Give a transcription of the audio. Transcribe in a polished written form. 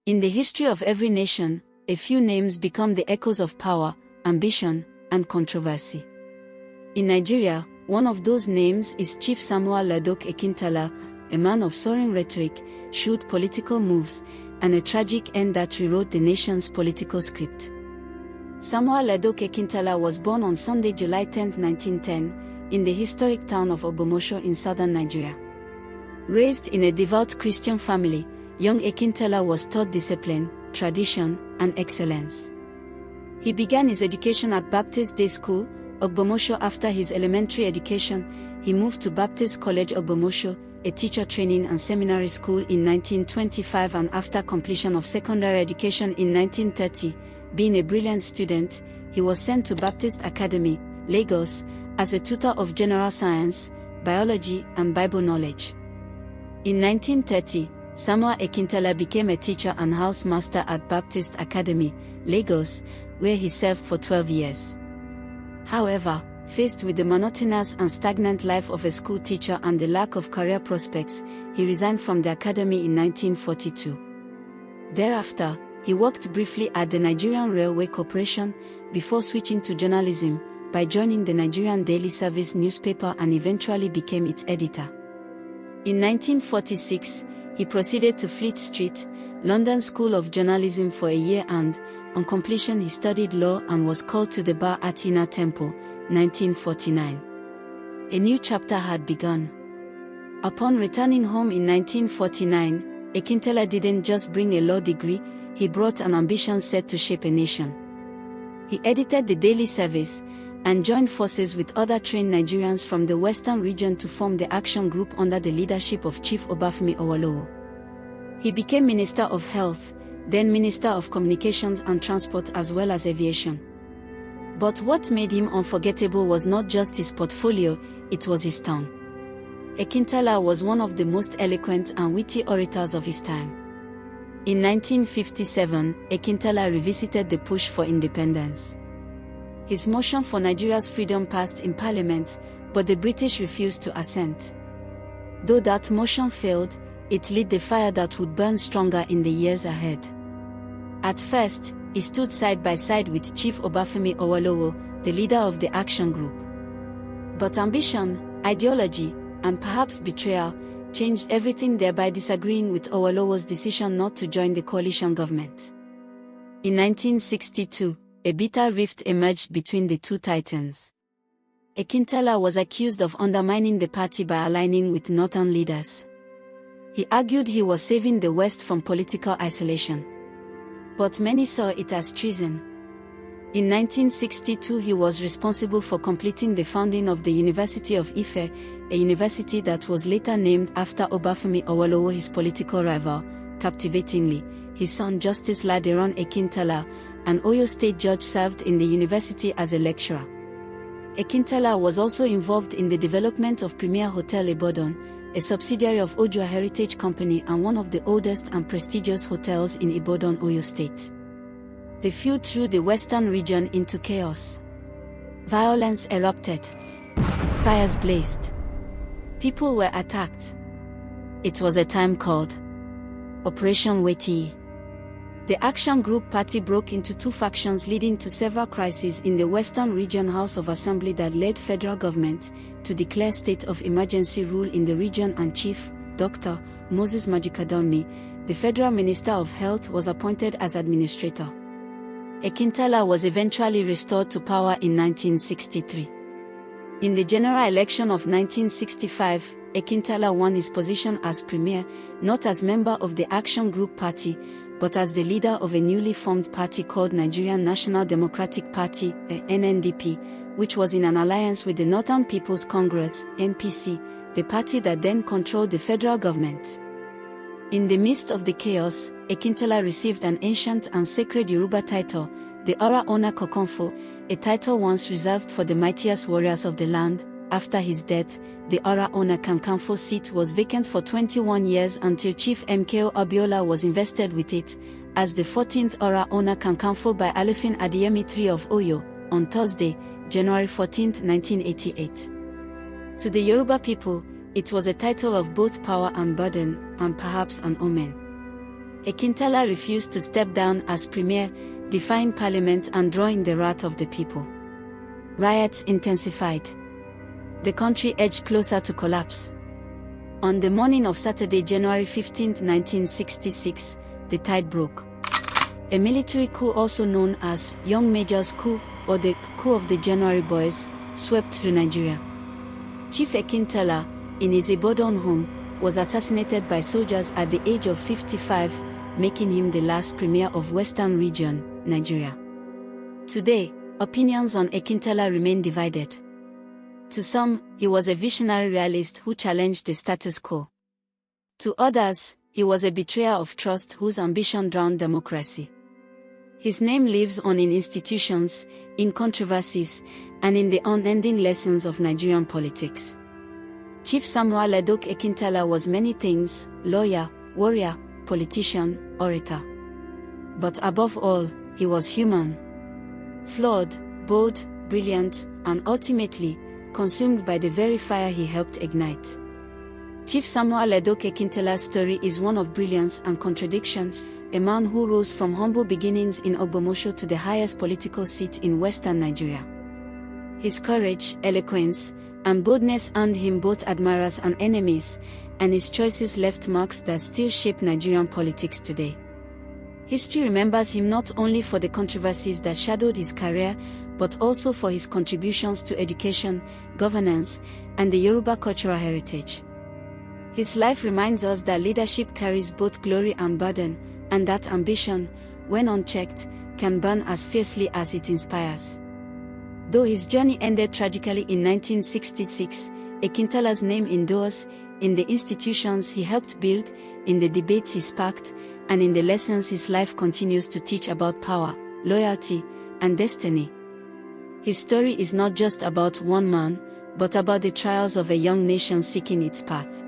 In the history of every nation, a few names become the echoes of power, ambition, and controversy. In Nigeria, one of those names is Chief Samuel Ladoke Akintola, a man of soaring rhetoric, shrewd political moves, and a tragic end that rewrote the nation's political script. Samuel Ladoke Akintola was born on Sunday, July 10, 1910, in the historic town of Ogbomosho in southern Nigeria. Raised in a devout Christian family, young Akintola was taught discipline, tradition, and excellence. He began his education at Baptist Day School, Ogbomosho. After his elementary education, he moved to Baptist College Ogbomosho, a teacher training and seminary school, in 1925, and after completion of secondary education in 1930, being a brilliant student, he was sent to Baptist Academy, Lagos, as a tutor of general science, biology, and Bible knowledge. In 1930, Samuel Akintola became a teacher and housemaster at Baptist Academy, Lagos, where he served for 12 years. However, faced with the monotonous and stagnant life of a school teacher and the lack of career prospects, he resigned from the academy in 1942. Thereafter, he worked briefly at the Nigerian Railway Corporation, before switching to journalism, by joining the Nigerian Daily Service newspaper and eventually became its editor. In 1946, he proceeded to Fleet Street, London School of Journalism for a year and, on completion, he studied law and was called to the bar at Inner Temple, 1949. A new chapter had begun. Upon returning home in 1949, Akintola didn't just bring a law degree, he brought an ambition set to shape a nation. He edited the Daily Service, and joined forces with other trained Nigerians from the Western region to form the Action Group under the leadership of Chief Obafemi Awolowo. He became Minister of Health, then Minister of Communications and Transport as well as Aviation. But what made him unforgettable was not just his portfolio, it was his tongue. Akintola was one of the most eloquent and witty orators of his time. In 1957, Akintola revisited the push for independence. His motion for Nigeria's freedom passed in Parliament, but the British refused to assent. Though that motion failed, it lit the fire that would burn stronger in the years ahead. At first, he stood side by side with Chief Obafemi Awolowo, the leader of the Action Group. But ambition, ideology, and perhaps betrayal, changed everything, thereby disagreeing with Awolowo's decision not to join the coalition government. In 1962, a bitter rift emerged between the two titans. Akintola was accused of undermining the party by aligning with northern leaders. He argued he was saving the West from political isolation. But many saw it as treason. In 1962, he was responsible for completing the founding of the University of Ife, a university that was later named after Obafemi Awolowo, his political rival. Captivatingly, his son Justice Aare Ona Kakanfo, an Oyo State judge, served in the university as a lecturer. Akintola was also involved in the development of Premier Hotel Ibadan, a subsidiary of Odua Heritage Company and one of the oldest and prestigious hotels in Ibadan, Oyo State. The feud threw the western region into chaos. Violence erupted. Fires blazed. People were attacked. It was a time called Operation Wetie. The Action Group party broke into two factions, leading to several crises in the Western Region House of Assembly that led federal government to declare state of emergency rule in the region, and Chief Dr. Moses Majikadonmi, the Federal Minister of Health, was appointed as administrator. Akintola was eventually restored to power in 1963. In the general election of 1965, Akintola won his position as premier, not as member of the Action Group party, but as the leader of a newly formed party called Nigerian National Democratic Party, NNDP, which was in an alliance with the Northern People's Congress, NPC, the party that then controlled the federal government. In the midst of the chaos, Akintola received an ancient and sacred Yoruba title, the Aare Ona Kakanfo, a title once reserved for the mightiest warriors of the land. After his death, the Aare Ona Kakanfo seat was vacant for 21 years until Chief MKO Abiola was invested with it, as the 14th Aare Ona Kakanfo by Alifin Adeyemi III of Oyo, on Thursday, January 14, 1988. To the Yoruba people, it was a title of both power and burden, and perhaps an omen. Akintola refused to step down as premier, defying parliament and drawing the wrath of the people. Riots intensified. The country edged closer to collapse. On the morning of Saturday, January 15, 1966, the tide broke. A military coup, also known as Young Major's coup or the coup of the January Boys, swept through Nigeria. Chief Akintola, in his Ibadan home, was assassinated by soldiers at the age of 55, making him the last premier of Western Region, Nigeria. Today, opinions on Akintola remain divided. To some, he was a visionary realist who challenged the status quo. To others, he was a betrayer of trust whose ambition drowned democracy. His name lives on in institutions, in controversies, and in the unending lessons of Nigerian politics. Chief Samuel Ladoke Akintola was many things: lawyer, warrior, politician, orator. But above all, he was human. Flawed, bold, brilliant, and ultimately, consumed by the very fire he helped ignite. Chief Samuel Ladoke Akintola's story is one of brilliance and contradiction, a man who rose from humble beginnings in Ogbomosho to the highest political seat in Western Nigeria. His courage, eloquence, and boldness earned him both admirers and enemies, and his choices left marks that still shape Nigerian politics today. History remembers him not only for the controversies that shadowed his career, but also for his contributions to education, governance, and the Yoruba cultural heritage. His life reminds us that leadership carries both glory and burden, and that ambition, when unchecked, can burn as fiercely as it inspires. Though his journey ended tragically in 1966, Akintola's name endures in the institutions he helped build, in the debates he sparked, and in the lessons his life continues to teach about power, loyalty, and destiny. His story is not just about one man, but about the trials of a young nation seeking its path.